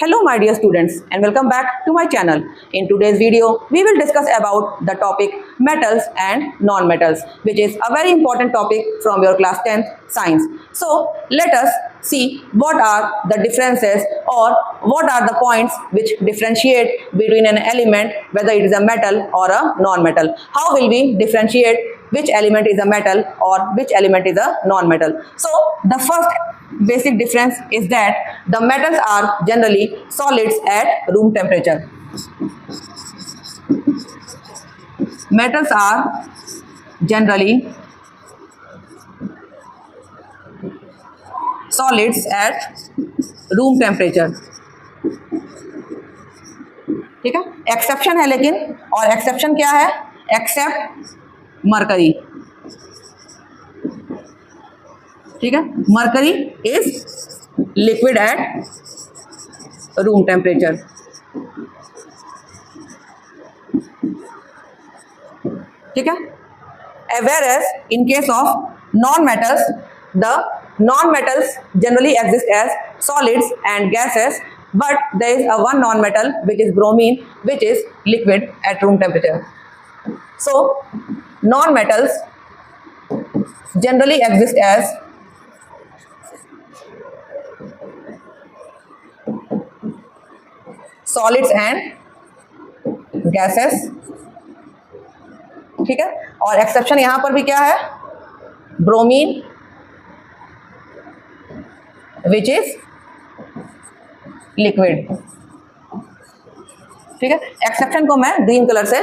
Hello my dear students and welcome back to my channel. In today's video, we will discuss about the topic metals and non-metals, which is a very important topic from your class 10th science. So let us see what are the differences or what are the points which differentiate between an element whether it is a metal or a non-metal. How will we differentiate which element is a metal or which element is a non-metal? So the first basic difference is that the metals are generally solids at room temperature. Metals are generally solids at room temperature. ठीक है, exception है लेकिन, और exception क्या है? Except mercury. ठीक है, mercury is liquid at room temperature. ठीक है, whereas in case of non-metals, the non-metals generally exist as solids and gases, but there is a one non-metal which is bromine, which is liquid at room temperature. So non-metals generally exist as solids and gases. ठीक है, और exception यहां पर भी क्या है? Bromine which is liquid. ठीक है, एक्सेप्शन को मैं ग्रीन कलर से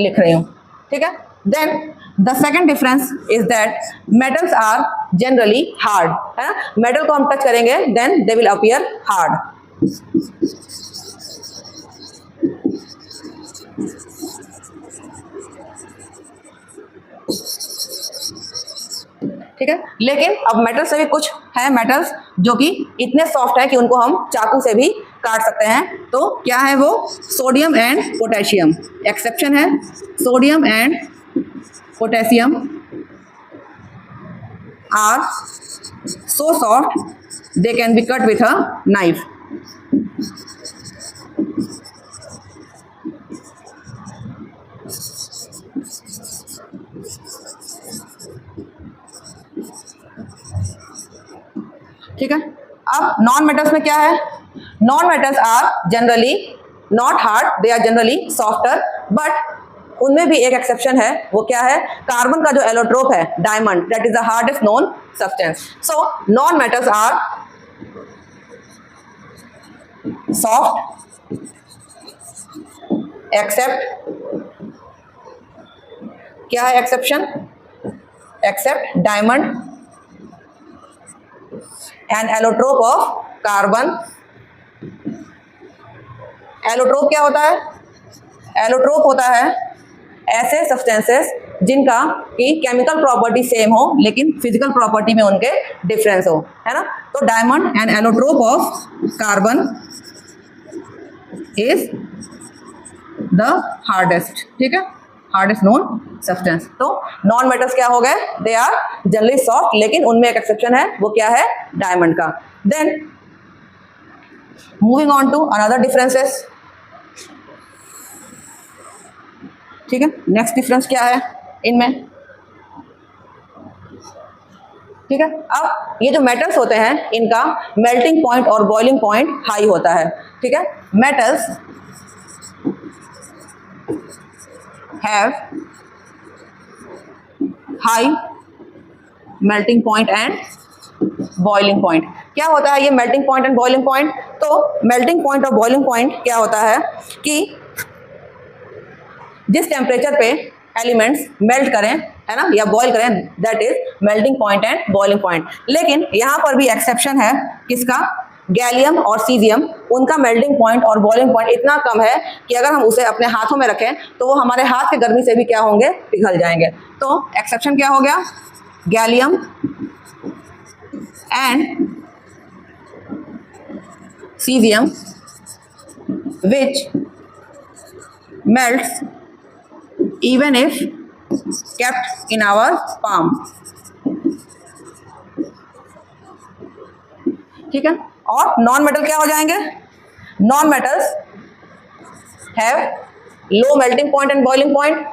लिख रही हूं. ठीक है, then the second difference is that metals are generally hard. है ना, मेटल को हम टच करेंगे then they will appear hard. ठीक है, लेकिन अब मेटल्स से भी कुछ है मेटल्स जो कि इतने सॉफ्ट है कि उनको हम चाकू से भी काट सकते हैं. तो क्या है वो? Sodium and potassium. एक्सेप्शन है sodium and potassium are so soft they can be cut with a knife. ठीक है, अब नॉन मेटल्स में क्या है? Non metals are generally not hard, they are generally softer, but उनमें भी एक एक्सेप्शन है. वो क्या है? कार्बन का जो एलोट्रोप है diamond, that is the hardest known substance. So non metals are soft except, क्या है exception? Except diamond and allotrope of carbon. Allotrope क्या होता है? एलोट्रोप होता है ऐसे सब्सटेंसेस जिनका की केमिकल प्रॉपर्टी सेम हो लेकिन फिजिकल प्रॉपर्टी में उनके डिफरेंस हो. है ना, तो diamond and allotrope of carbon is the hardest. ठीक है, हार्डेस्ट नोन सब्सटेंस. तो नॉन मेटल्स क्या हो गए? दे आर जनरली सॉफ्ट, लेकिन उनमें एक एक्सेप्शन है. वो क्या है? डायमंड का. Then moving on to another differences. ठीक है, नेक्स्ट डिफरेंस क्या है इनमें? ठीक है, अब ये जो मेटल्स होते हैं इनका मेल्टिंग पॉइंट और बॉइलिंग पॉइंट हाई होता है. ठीक है, metals have high melting point and boiling point. क्या होता है ये melting point and boiling point? तो melting point और boiling point क्या होता है कि जिस टेम्परेचर पे एलिमेंट्स मेल्ट करें, है ना, या बॉयल करें, that is melting point and boiling point. लेकिन यहाँ पर भी एक्सेप्शन है. किसका? गैलियम और सीजियम. उनका मेल्टिंग पॉइंट और बॉइलिंग पॉइंट इतना कम है कि अगर हम उसे अपने हाथों में रखें तो वो हमारे हाथ की गर्मी से भी क्या होंगे? पिघल जाएंगे. तो एक्सेप्शन क्या हो गया? Gallium and caesium which melts even if kept in our palm. ठीक है, और नॉन मेटल क्या हो जाएंगे? Non metals have low melting point and boiling point,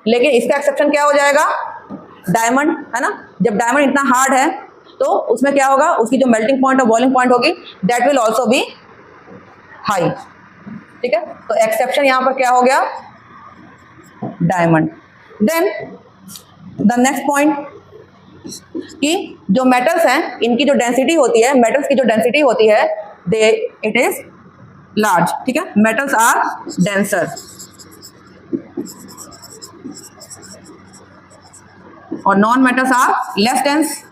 लेकिन इसका एक्सेप्शन क्या हो जाएगा, डायमंड, है ना। जब डायमंड इतना हार्ड है तो उसमें क्या होगा, उसकी जो मेल्टिंग पॉइंट और बॉइलिंग पॉइंट होगी that will also be high, ठीक है। तो एक्सेप्शन यहां पर क्या हो गया, diamond. Then the next point कि जो मेटल्स हैं इनकी जो डेंसिटी होती है, मेटल्स की जो डेंसिटी होती है दे इट इज लार्ज, ठीक है। मेटल्स आर डेंसर और non metals are less dense,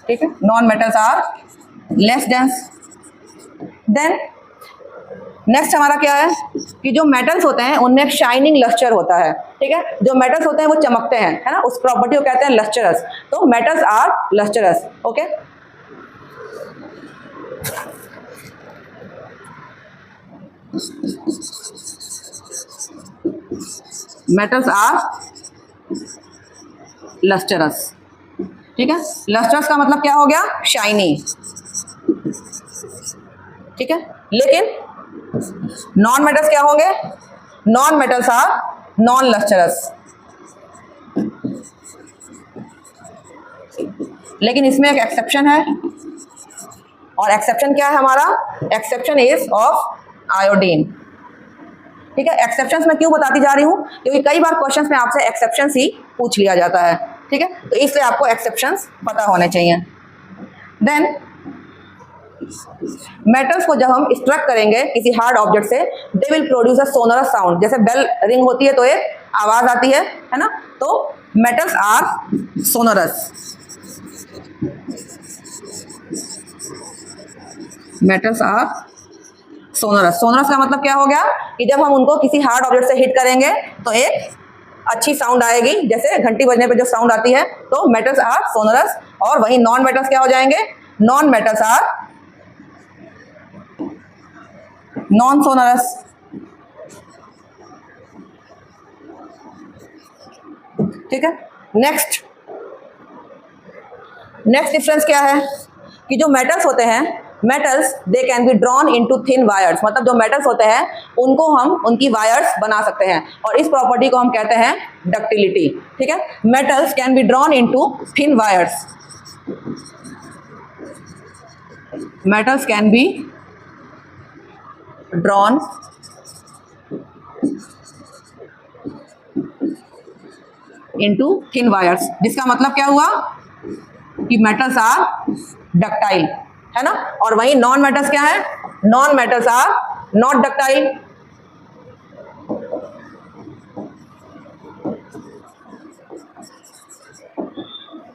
ठीक है। Non metals are less dense. Then next हमारा क्या है कि जो मेटल्स होते हैं उनमें एक शाइनिंग लस्टर होता है, ठीक है। जो मेटल्स होते हैं वो चमकते हैं, है ना, उस प्रॉपर्टी को कहते हैं लस्टरस। तो metals are lustrous, okay. Metals are lustrous, ठीक है। लस्टरस का मतलब क्या हो गया, शाइनी, ठीक है। लेकिन नॉन मेटल्स क्या होंगे, non metals are non lustrous, लेकिन इसमें एक एक्सेप्शन है, और एक्सेप्शन क्या है हमारा, एक्सेप्शन इज ऑफ आयोडीन, ठीक है। एक्सेप्शंस मैं क्यों बताती जा रही हूं, क्योंकि कई बार क्वेश्चंस में आपसे एक्सेप्शंस ही पूछ लिया जाता है, ठीक है। तो इसलिए आपको एक्सेप्शंस पता होने चाहिए। देन मेटल्स को जब हम स्ट्रक करेंगे किसी हार्ड ऑब्जेक्ट से, they will produce a sonorous sound. जैसे बेल रिंग होती है तो एक आवाज आती है ना। तो metals are sonorous, metals are sonorous. Sonorous का मतलब क्या हो गया कि जब हम उनको किसी हार्ड ऑब्जेक्ट से हिट करेंगे तो एक अच्छी साउंड आएगी, जैसे घंटी बजने पे जो साउंड आती है। तो मेटल्स आर सोनरस। और वही नॉन मेटल्स क्या हो जाएंगे, non metals are non sonorous, ठीक है। नेक्स्ट डिफरेंस क्या है कि जो मेटल्स होते हैं, metals they can be drawn into thin wires. मतलब जो मेटल्स होते हैं उनको हम उनकी वायर्स बना सकते हैं, और इस प्रॉपर्टी को हम कहते हैं डक्टिलिटी, ठीक है। Metals can be drawn into thin wires, metals can be drawn into thin wires, जिसका मतलब क्या हुआ कि मेटल्स आर डक्टाइल, है ना। और वही नॉन मेटल्स क्या है, non metals are not ductile,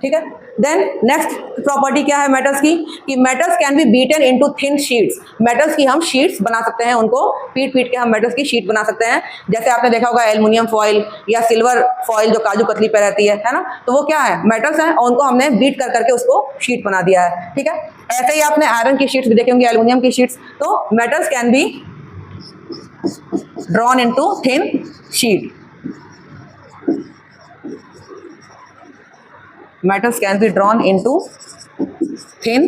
ठीक है। देन नेक्स्ट प्रॉपर्टी क्या है मेटल्स की कि metals can B beaten into thin sheets. Metals की हम शीट्स बना सकते हैं, उनको पीट पीट के हम मेटल्स की शीट बना सकते हैं। जैसे आपने देखा होगा एल्युमिनियम फॉइल या सिल्वर फॉइल जो काजू कतली पे रहती है ना। तो वो क्या है, मेटल्स हैं, और उनको हमने बीट कर करके उसको शीट बना दिया है, ठीक है। ऐसे ही आपने आयरन की शीट्स भी देखे होंगे, एल्युमिनियम की शीट्स। तो metals can be drawn into thin sheet, metals can be drawn into thin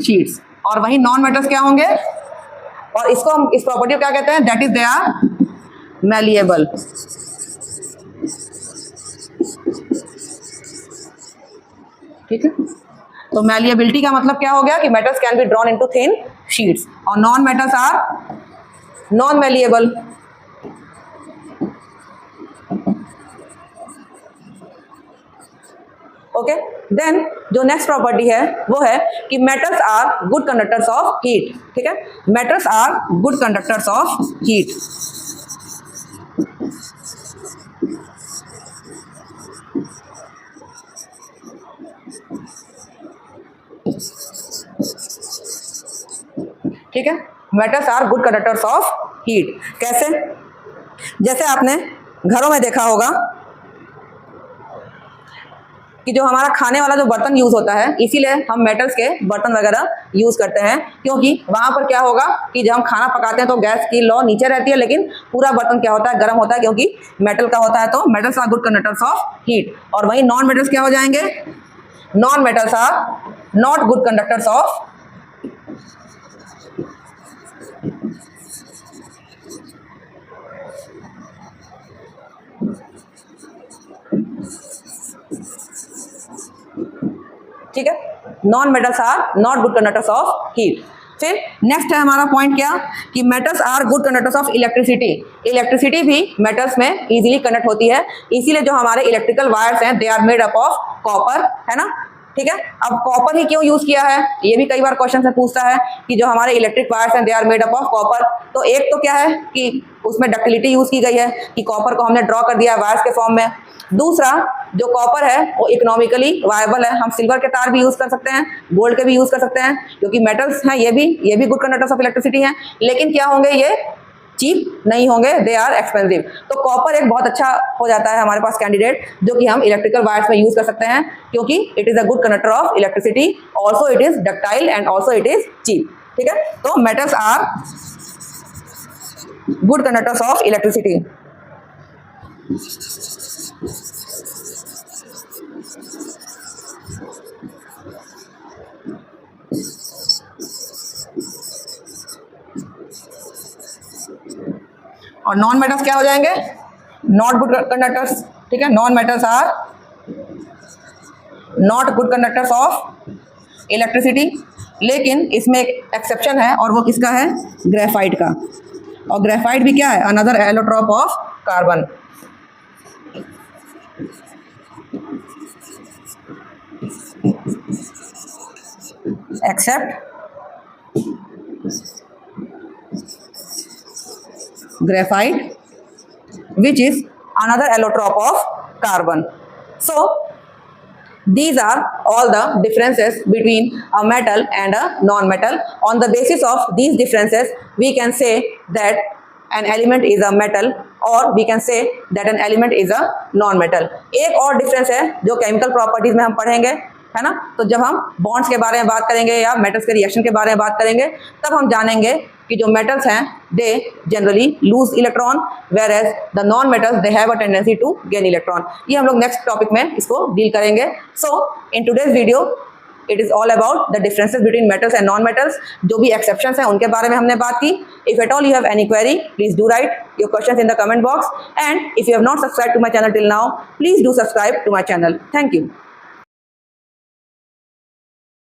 sheets। और वही नॉन मेटल्स क्या होंगे, और इसको हम इस प्रॉपर्टी को क्या कहते हैं, that is they are malleable, ठीक है। तो मैलिएबिलिटी का मतलब क्या हो गया कि metals can be drawn into thin sheets, और non metals are non malleable. Okay. Then जो नेक्स्ट प्रॉपर्टी है वो है कि metals are good conductors of heat, ठीक है। Metals are good conductors of heat, ठीक है। Metals are good conductors of heat. कैसे, जैसे आपने घरों में देखा होगा कि जो हमारा खाने वाला जो बर्तन यूज होता है, इसीलिए हम मेटल्स के बर्तन वगैरह यूज करते हैं, क्योंकि वहां पर क्या होगा कि जब हम खाना पकाते हैं तो गैस की लौ नीचे रहती है, लेकिन पूरा बर्तन क्या होता है, गर्म होता है, क्योंकि मेटल का होता है। तो metals are good conductors of heat. और वही नॉन मेटल्स क्या हो जाएंगे, non metals are not good conductors of ठीक है, non metals are not good conductors of heat. फिर नेक्स्ट है हमारा पॉइंट क्या, कि metals are good conductors of electricity. Electricity भी मेटल्स में इजीली कनेक्ट होती है, इसीलिए जो हमारे इलेक्ट्रिकल वायर्स हैं they are made up of copper, है ना। ठीक है, अब कॉपर ही क्यों यूज किया है, ये भी कई बार क्वेश्चन से पूछता है कि जो हमारे इलेक्ट्रिक वायर्स हैं they are made up of copper. तो एक तो क्या है कि उसमें डक्टिलिटी यूज की गई है, कि कॉपर को हमने ड्रॉ कर दिया है वायर्स के फॉर्म में। दूसरा, जो कॉपर है वो इकोनॉमिकली वायबल है, हम सिल्वर के तार भी यूज कर सकते हैं, गोल्ड के भी यूज कर सकते हैं, क्योंकि मेटल्स हैं ये भी गुड कंडक्टर्स ऑफ इलेक्ट्रिसिटी हैं। लेकिन क्या होंगे, ये चीप नहीं होंगे, दे आर एक्सपेंसिव। तो कॉपर एक बहुत अच्छा हो जाता है हमारे पास कैंडिडेट, जो कि हम इलेक्ट्रिकल वायर्स में यूज कर सकते हैं, क्योंकि it is a good conductor of electricity, also it is ductile and also it is cheap. ठीक है, तो metals are good conductors of electricity. और नॉन मेटल्स क्या हो जाएंगे, नॉट गुड कंडक्टर्स। ठीक है, non metals are not good conductors of electricity. लेकिन इसमें एक एक्सेप्शन है, और वो किसका है, ग्रेफाइट का। और ग्रेफाइट भी क्या है, another allotrope of carbon. Except graphite, which is another allotrope of carbon. So these are all the differences between a metal and a non-metal. On the basis of these differences, we can say that an element is a metal, or we can say that an element is a non-metal. एक और difference है जो chemical properties में हम पढ़ेंगे, है ना। तो जब हम बॉन्ड्स के बारे में बात करेंगे या मेटल्स के रिएक्शन के बारे में बात करेंगे, तब हम जानेंगे कि जो मेटल्स हैं they generally lose electron, whereas the non metals they have a tendency to gain electron. ये हम लोग नेक्स्ट टॉपिक में इसको डील करेंगे। So in today's video it is all about the differences between metals and non metals. जो भी exceptions हैं उनके बारे में हमने बात की। If at all you have any query, please do write your questions in the comment box, and if you have not subscribe to my channel till now, please do subscribe to my channel. Thank you.